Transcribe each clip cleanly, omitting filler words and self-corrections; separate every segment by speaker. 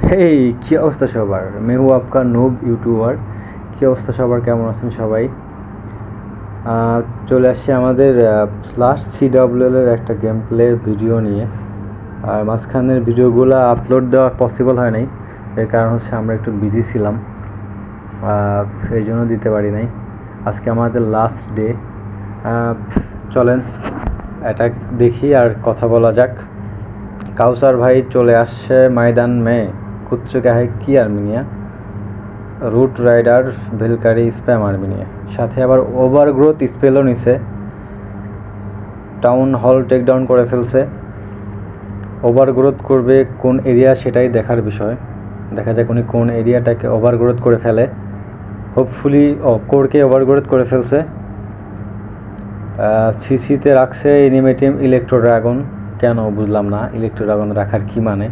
Speaker 1: হেই, কি অবস্থা সবার? মেহু আপকা নুব ইউটিউবার। কি অবস্থা সবার, কেমন আছেন সবাই? চলে আসছি আমাদের লাস্ট সিডাব্লিউএল এর একটা গেম প্লে ভিডিও নিয়ে। আর মাঝখানের ভিডিওগুলো আপলোড দেওয়া পসিবল হয় নাই, এর কারণ হচ্ছে আমরা একটু বিজি ছিলাম, এই জন্য দিতে পারি নাই। আজকে আমাদের লাস্ট ডে। চলেন এটা দেখি আর কথা বলা যাক। কাউসার ভাই চলে আসছে ময়দান মে। কুচ্চু কাহে কি আর্মেনিয়া, রুট রাইডার ভেলকারি স্প্যাম আর্মেনিয়া, সাথে আবার ওভারগ্রোথ স্পেলও নিছে। টাউন হল টেকডাউন করে ফেলছে। ওভারগ্রোথ করবে কোন এরিয়া সেটাই দেখার বিষয়। দেখা যাক উনি কোন এরিয়াটাকে ওভারগ্রোথ করে ফেলে। হোপফুলি কোরকে ওভারগ্রোথ করে ফেলছে। সিসিতে রাখছে এনিমেটিম ইলেকট্রো ড্রাগন। কেন বুঝলাম না ইলেকট্রো ড্রাগন রাখার কি মানে,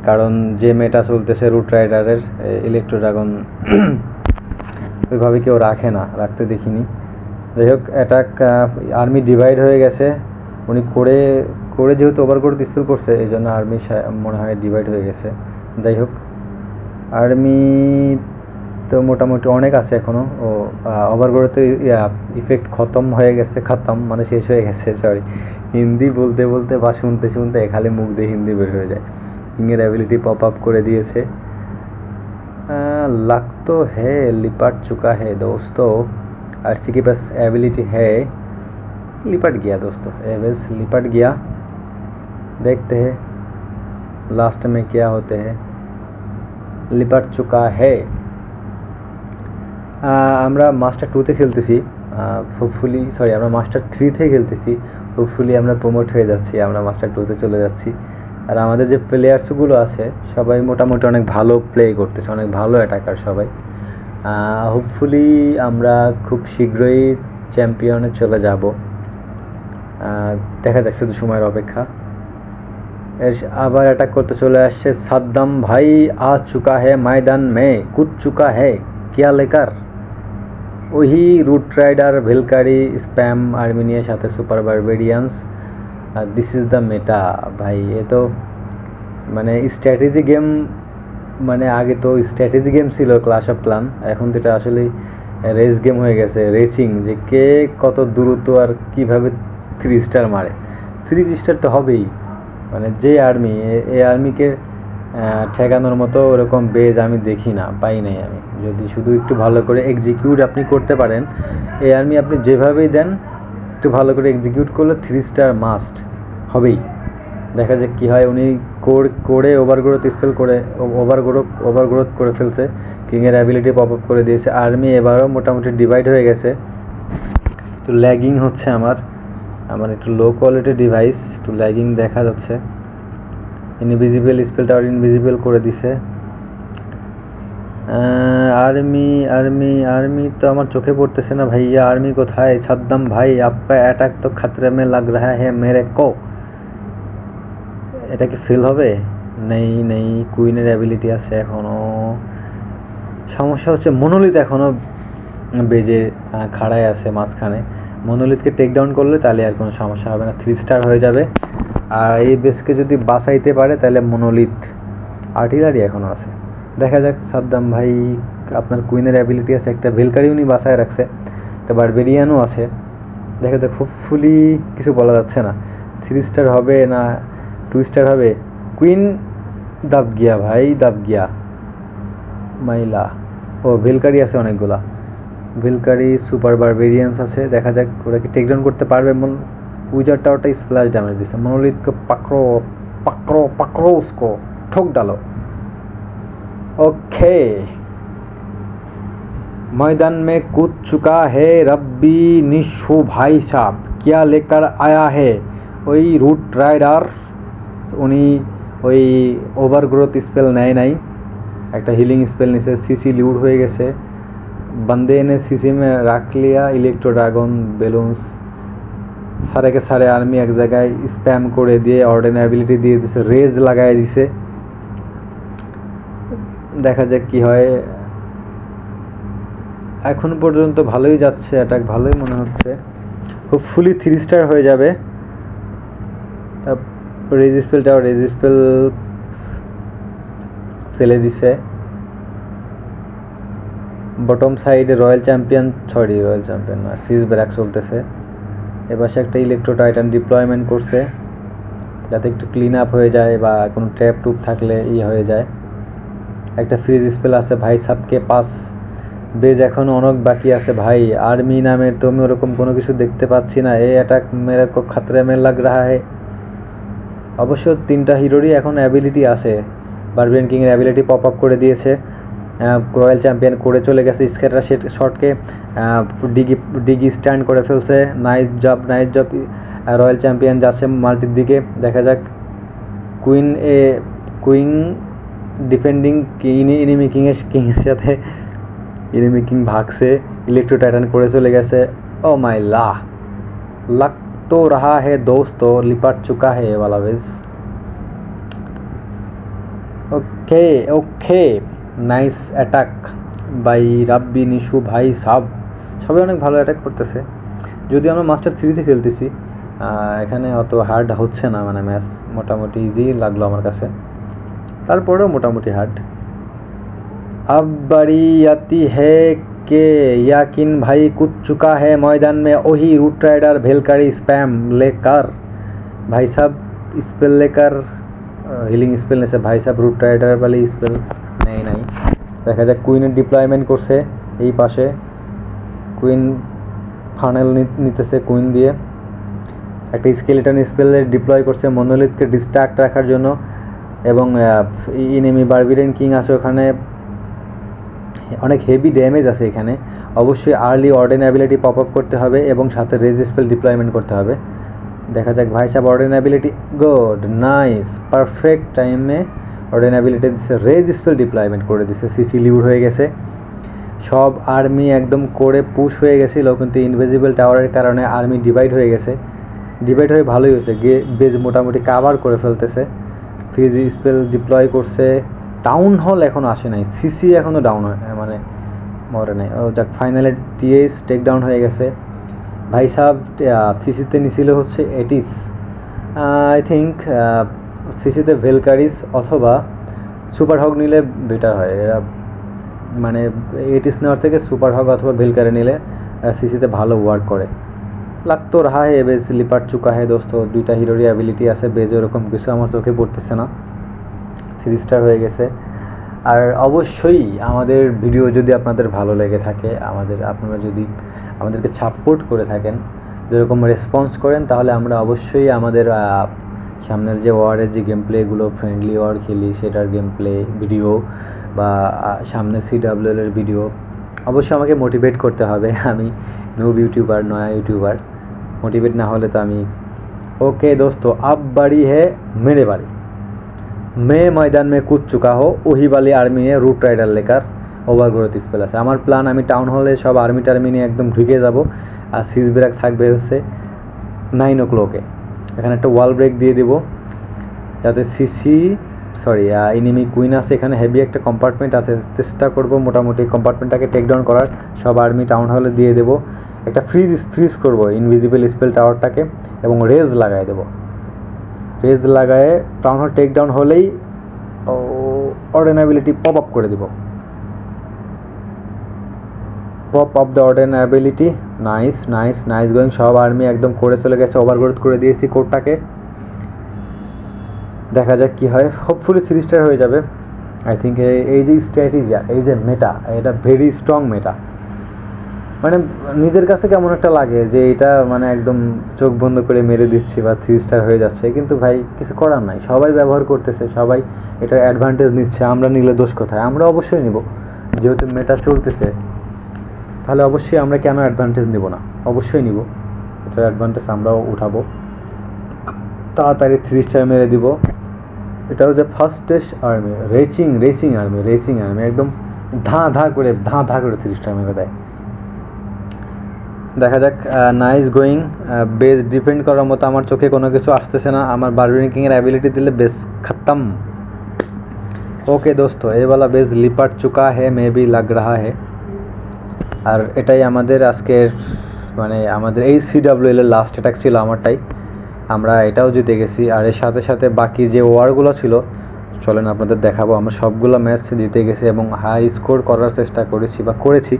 Speaker 1: কারণ যে মেটা চলতেছে রুট রাইডারের, ইলেকট্রো ড্রাগন ওইভাবে কেউ রাখে না, রাখতে দেখিনি। যাই হোক, অ্যাটাক আর্মি ডিভাইড হয়ে গেছে। উনি করে করে যেহেতু ওভারগ্রোথ স্পেল করছে, এই জন্য আর্মি মনে হয় ডিভাইড হয়ে গেছে। যাই হোক, আর্মি তো মোটামুটি অনেক আছে এখনও। ও ওভারগ্রোথের ইফেক্ট খতম হয়ে গেছে, খতম মানে শেষ হয়ে গেছে। সরি, হিন্দি বলতে বলতে বা শুনতে শুনতে খালি মুখ দিয়ে হিন্দি বের হয়ে যায়। কিংয়ের অ্যাবিলিটি পপ আপ করে দিয়েছে। लक तो है, लिपट चुका है दोस्तों। आरसी के पास एबिलिटी है, लिपट गया दोस्तों, एवेस लिपट गया। देखते हैं लास्ट में क्या होते हैं। लिपट चुका है। আমরা মাস্টার 2তে খেলতেছি, হোপফুলি সরি আমরা মাস্টার 3তে খেলতেছি। হোপফুলি আমরা প্রমোট হয়ে যাচ্ছি, আমরা মাস্টার 2তে চলে যাচ্ছি। আর আমাদের যে প্লেয়ার্সগুলো আছে সবাই মোটামুটি অনেক ভালো প্লে করতেছে, অনেক ভালো অ্যাটাকার সবাই। হোপফুলি আমরা খুব শীঘ্রই চ্যাম্পিয়নে চলে যাব। দেখা যাক, শুধু সময়ের অপেক্ষা। আবার অ্যাটাক করতে চলে আসছে সাদ্দাম ভাই। আ চুকা है मैदान में, कूद चुका है, क्या लेकर। ওহি রুট রাইডার ভেলকারি স্প্যাম আর্মেনিয়ার সাথে সুপার বারবেরিয়ান্স। দিস ইজ দ্য মেটা ভাই। এ তো মানে স্ট্র্যাটেজি গেম, মানে আগে তো স্ট্র্যাটেজি গেম ছিল ক্লাশ অফ ক্লান, এখন তো এটা আসলে রেস গেম হয়ে গেছে। রেসিং, যে কে কত দ্রুত আর কীভাবে 3 স্টার মারে। 3 স্টার তো হবেই, মানে যে আর্মি, এই আর্মিকে ঠেকানোর মতো ওরকম বেজ আমি দেখি না, পাই নাই আমি। যদি শুধু একটু ভালো করে এক্সিকিউট আপনি করতে পারেন, এই আর্মি আপনি যেভাবেই দেন একটু ভালো করে এক্সিকিউট করলে 3 স্টার মাস্ট হবেই। দেখা যাক কী হয়। উনি করে ওভারগ্রোথ স্পেল করে ওভারগ্রোথ করে ফেলছে। কিংয়ের অ্যাবিলিটি পপ আপ করে দিয়েছে। আর্মি এবারও মোটামুটি ডিভাইড হয়ে গেছে। একটু ল্যাগিং হচ্ছে আমার একটু লো কোয়ালিটির ডিভাইস, একটু ল্যাগিং দেখা যাচ্ছে। ইনভিজিবল স্পেলটা আর ইনভিজিবল করে দিছে। আর্মি আর্মি আর্মি তো আমার চোখে পড়তেছে না ভাইয়া। আর্মি কোথায়? সাদ্দাম ভাই, আপকা অ্যাটাক তো খতরে মে লাগ রাহা হ্যাঁ মেরে কো। এটা কি ফেল হবে? নেই নেই, কুইনের অ্যাবিলিটি আছে এখনও। সমস্যা হচ্ছে মনোলিথ এখনও বেজে খাড়ায় আছে মাঝখানে। মনোলিথকে টেক ডাউন করলে তাহলে আর কোনো সমস্যা হবে না, 3 স্টার হয়ে যাবে। আর এই বেসকে যদি বাঁচাইতে পারে তাহলে মনোলিথ আর্টিলারি এখনও আছে। দেখা যাক। সাদ্দাম ভাই, আপনার কুইনের অ্যাবিলিটি আছে, একটা ভেলকারি উনি বাঁচায় রাখছে, একটা বারবেরিয়ানও আছে। দেখা যাক, হোপফুলি কিছু বলা যাচ্ছে না 3 স্টার হবে না 2 স্টার হবে। কুইন দাব গিয়া ভাই, দাব গিয়া মাইলা। ও ভেলকারি আছে অনেকগুলা, ভেলকারি সুপার বারবেরিয়ান্স আছে। দেখা যাক ওরা কি টেকডাউন করতে পারবে। উইজার টাওয়ারটা স্প্ল্যাশ ড্যামেজ দিচ্ছে। মনোলিথকে পাকড়ো পাকড়ো পাকড়ো, उसको ठोक डालो। ओके, मैदान में कूद चुका है रब्बी निशु भाई साहब, क्या लेकर आया है। ওই রুট রাইডার, উনি ওই ওভারগ্রোথ স্পেল নেয় নাই, একটা হিলিং স্পেল নিছে। সিসি লিউড হয়ে গেছে। बंदे ने सीसी में रख लिया इलेक्ट्रो ड्रैगन बेलून्स। सारे के सारे आर्मी एक जगह स्पैम করে দিয়ে অর্ডেন অ্যাবিলিটি দিয়ে দিছে, রেজ লাগাই দিছে। দেখা যাক কি হয়। এখন পর্যন্ত ভালোই যাচ্ছে, অ্যাটাক ভালোই মনে হচ্ছে। হোপফুলি 3 স্টার হয়ে যাবে। রেজিস্পেলটাও রেজিস্পেল ফেলে দিছে। বটম সাইডে রয়্যাল চ্যাম্পিয়ন না, সিজ ব্র্যাক চলতেছে। এপাশে একটা ইলেকট্রো টাইটান ডিপ্লয়মেন্ট করছে যাতে একটু ক্লিন আপ হয়ে যায় বা কোনো ট্র্যাপ টুপ থাকলে হয়ে যায়। একটা ফ্রিজ স্পেল আছে ভাই সাবকে পাস। বেজ এখনো অনেক বাকি আছে ভাই। আর্মি নামের তো আমি ওরকম কোনো কিছু দেখতে পাচ্ছি না। এই অ্যাটাক মেরে কো খতরে মে লাগ রাহা হে। অবশ্য 3টা হিরোরই এখন অ্যাবিলিটি আছে। বারবিয়ান কিংয়ের অ্যাবিলিটি পপ আপ করে দিয়েছে। রয়্যাল চ্যাম্পিয়ন করে চলে গেছে স্ক্যাটার শটকে, ডিগি স্ট্যান্ড করে ফেলছে। Nice job. রয়্যাল চ্যাম্পিয়ন যাচ্ছে মাল্টির দিকে। দেখা যাক কুইন ডিফেন্ডিং ইনিমি কিংয়ের সাথে ইনিমি কিং ভাগছে। ইলেকট্রো টাইটান করে চলে গেছে। ও মাই लग तो रहा है दोस्तों लिपट चुका है ये वाला वेज। Okay nice attack by Rabbi Nishu ভাই সাব। সবাই অনেক ভালো অ্যাটাক করতেছে। যদি আমরা মাস্টার 3তে খেলতেছি, এখানে অত হার্ড হচ্ছে না, মানে ম্যাচ মোটামুটি ইজি লাগলো আমার কাছে, তারপরেও মোটামুটি হার্ড। अब बड़ी आती है के याकिन भाई कूद चुका है मैदान में वही रूट राइडर भेलकारी स्पैम लेकर। भाई साहब स्पेल लेकर हिलिंग स्पेल ने से भाई साहब रूट राइडर वाली स्पेल नहीं देखा जाए। কুইনের ডিপ্লয়মেন্ট করছে এই পাশে। কুইন ফানেল নিতেছে কুইন দিয়ে। একটা স্কেলেটন স্পেলের ডিপ্লয় করছে মনোলিথকে ডিস্ট্রাক্ট রাখার জন্য, এবং ইনেমি বারবিয়ান কিং আছে ওখানে। অনেক হেভি ড্যামেজ আছে এখানে। অবশ্যই আর্লি অর্ডেন অ্যাবিলিটি পপ আপ করতে হবে এবং সাথে রেজ স্পেল ডিপ্লয়মেন্ট করতে হবে। দেখা যাক ভাই সাহেব অর্ডেন অ্যাবিলিটি গুড নাইস পারফেক্ট টাইমে অর্ডেন অ্যাবিলিটি দিচ্ছে। রেজ স্পেল ডিপ্লয়মেন্ট করে দিচ্ছে। সিসি লিউড হয়ে গেছে। সব আর্মি একদম করে পুশ হয়ে গেছিলো, কিন্তু ইনভিজিবল টাওয়ারের কারণে আর্মি ডিভাইড হয়ে গেছে। ডিভাইড হয়ে ভালোই হয়েছে, বেজ মোটামুটি কাভার করে ফেলতেছে। ফ্রিজ স্পেল ডিপ্লয় করছে। টাউন হল এখনও আসে নাই। সিসি এখনও ডাউন মানে মরে নাই। ও যাক, ফাইনালে টিএস টেক ডাউন হয়ে গেছে। ভাই সাহেব সিসিতে নিছিল হচ্ছে এটিস, আই থিঙ্ক সিসিতে ভেলকারিস অথবা সুপার হগ নিলে বেটার হয়। এরা মানে এটিস নেওয়ার থেকে সুপার হগ অথবা ভেলকারি নিলে সিসিতে ভালো ওয়ার্ক করে। লাগতো রাহা হে বেজ লিপাট চুকা হে দোস্ত। 2টা হিরোরই অ্যাবিলিটি আছে। বেজ ওরকম কিছু আমার চোখে পড়তেছে না। 3 স্টার হয়ে গেছে। আর অবশ্যই আমাদের ভিডিও যদি আপনাদের ভালো লেগে থাকে, আপনারা যদি আমাদেরকে সাপোর্ট করে থাকেন, যেরকম রেসপন্স করেন, তাহলে আমরা অবশ্যই আমাদের সামনের যে ওয়ারের যে গেম প্লেগুলো ফ্রেন্ডলি ওয়ার খেলি সেটার গেম প্লে ভিডিও বা সামনের CWL এর ভিডিও, অবশ্যই আমাকে মোটিভেট করতে হবে। আমি নয়া ইউটিউবার, মোটিভেট না হলে তো আমি। ওকে দোস্তো, আব বাড়ি হে মেরে বাড়ি। मैं मैदान में कूद चुका हो वही वाली आर्मी নিয়ে রুট রাইডার লেকার ওভারগ্রোথ স্পেল আছে। আমার প্ল্যান আমি টাউন হলে সব আর্মি টার্মি নিয়ে একদম ঢুকে যাব। আর সিজ ব্রেক থাকবে হচ্ছে 9 o'clock-এ। এখানে একটা ওয়াল ব্রেক দিয়ে দেবো যাতে ইনিমি কুইন আছে এখানে। হেভি একটা কম্পার্টমেন্ট আছে, চেষ্টা করব মোটামুটি কম্পার্টমেন্টটাকে টেক ডাউন করার। সব আর্মি টাউন হলে দিয়ে দেবো। একটা ফ্রিজ করব ইনভিজিবল স্পেল টাওয়ারটাকে এবং রেজ লাগাই দেবো। রেজ লাগায়ে টাউন হল টেক ডাউন হলেই অর্ডেন অ্যাবিলিটি পপ আপ করে দিব। Pop up the warden ability. Nice going. সব আর্মি একদম করে চলে গেছে। ওভারগ্রোথ করে দিয়েছি কোডটাকে। দেখা যাক কী হয়। হোপফুলি 3 স্টার হয়ে যাবে। আই থিঙ্ক এই যে স্ট্র্যাটেজি, এই যে মেটা, এটা ভেরি স্ট্রং মেটা। মানে নিজের কাছে কেমন একটা লাগে যে এটা মানে একদম চোখ বন্ধ করে মেরে দিচ্ছি বা 3 স্টার হয়ে যাচ্ছে, কিন্তু ভাই কিছু করার নাই। সবাই ব্যবহার করতেছে, সবাই এটার অ্যাডভান্টেজ নিচ্ছে। আমরা নিলে দোষ কোথায়? আমরা অবশ্যই নিব, যেহেতু মেটা চলতেছে, তাহলে অবশ্যই আমরা কেন অ্যাডভান্টেজ নিব না? অবশ্যই নিব। এটার অ্যাডভান্টেজ আমরাও উঠাবো। তাড়াতাড়ি 3 স্টার মেরে দিব। এটা হচ্ছে ফাস্টেস্ট আর্মি, রেসিং আর্মি একদম ধা করে 3 স্টার মেরে দেয়। দেখা যাক। Nice going. বেস ডিফেন্ড করার মতো আমার চোখে কোনো কিছু আসতেছে না। আমার বারবিয়ান কিংয়ের অ্যাবিলিটি দিলে বেস খতম। ওকে দোস্ত, এই वाला বেস লিপাট চুকা হে মে বি লাগ রাহা হে। আর এটাই আমাদের আজকের মানে আমাদের এই CWL এর লাস্ট অ্যাটাক ছিল আমারটাই। আমরা এটাও জিতে গেছি। আর এর সাথে সাথে বাকি যে ওয়ারগুলো ছিল চলেন আপনাদের দেখাবো। আমরা সবগুলো ম্যাচ জিতে গেছি এবং হাই স্কোর করার চেষ্টা করেছি।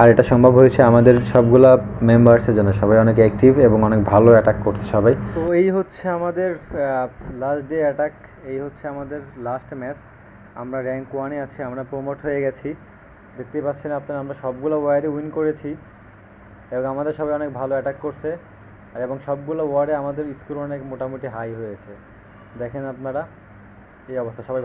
Speaker 1: আর এটা সম্ভব হয়েছে আমাদের সবগুলা মেম্বার্সের জন্য। সবাই অনেক অ্যাক্টিভ এবং অনেক ভালো অ্যাটাক করছে সবাই। তো এই হচ্ছে আমাদের লাস্ট ডে অ্যাটাক, এই হচ্ছে আমাদের লাস্ট ম্যাচ। আমরা র্যাঙ্ক 1-এ আছি, আমরা প্রমোট হয়ে গেছি। দেখতেই পাচ্ছেন আপনারা, আমরা সবগুলো ওয়ার্ডে উইন করেছি এবং আমাদের সবাই অনেক ভালো অ্যাটাক করছে এবং সবগুলো ওয়ার্ডে আমাদের স্কোর অনেক মোটামুটি হাই হয়েছে। দেখেন আপনারা এই অবস্থা। সবাই